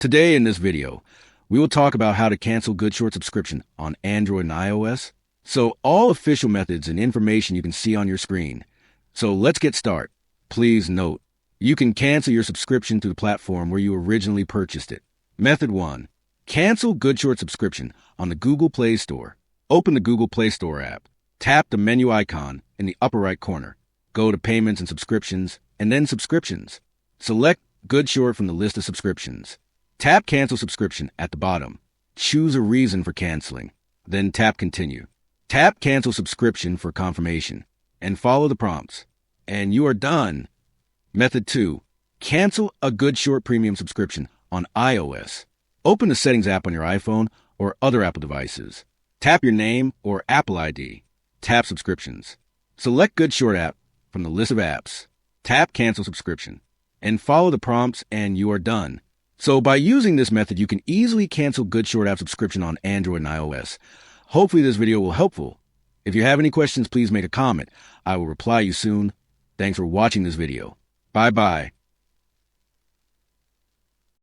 Today in this video, we will talk about how to cancel GoodShort subscription on Android and iOS. So all official methods and information you can see on your screen. So let's get started. Please note, you can cancel your subscription through the platform where you originally purchased it. Method 1. Cancel GoodShort subscription on the Google Play Store. Open the Google Play Store app. Tap the menu icon in the upper right corner. Go to Payments and Subscriptions, and then Subscriptions. Select GoodShort from the list of subscriptions. Tap Cancel Subscription at the bottom. Choose a reason for canceling. Then tap Continue. Tap Cancel Subscription for confirmation, and follow the prompts. And you are done. Method 2. Cancel a GoodShort Premium subscription on iOS. Open the Settings app on your iPhone or other Apple devices. Tap your name or Apple ID. Tap Subscriptions. Select GoodShort app from the list of apps. Tap Cancel Subscription, and follow the prompts, and you are done. So by using this method, you can easily cancel GoodShort app subscription on Android and iOS. Hopefully this video will be helpful. If you have any questions, please make a comment. I will reply you soon. Thanks for watching this video. Bye-bye.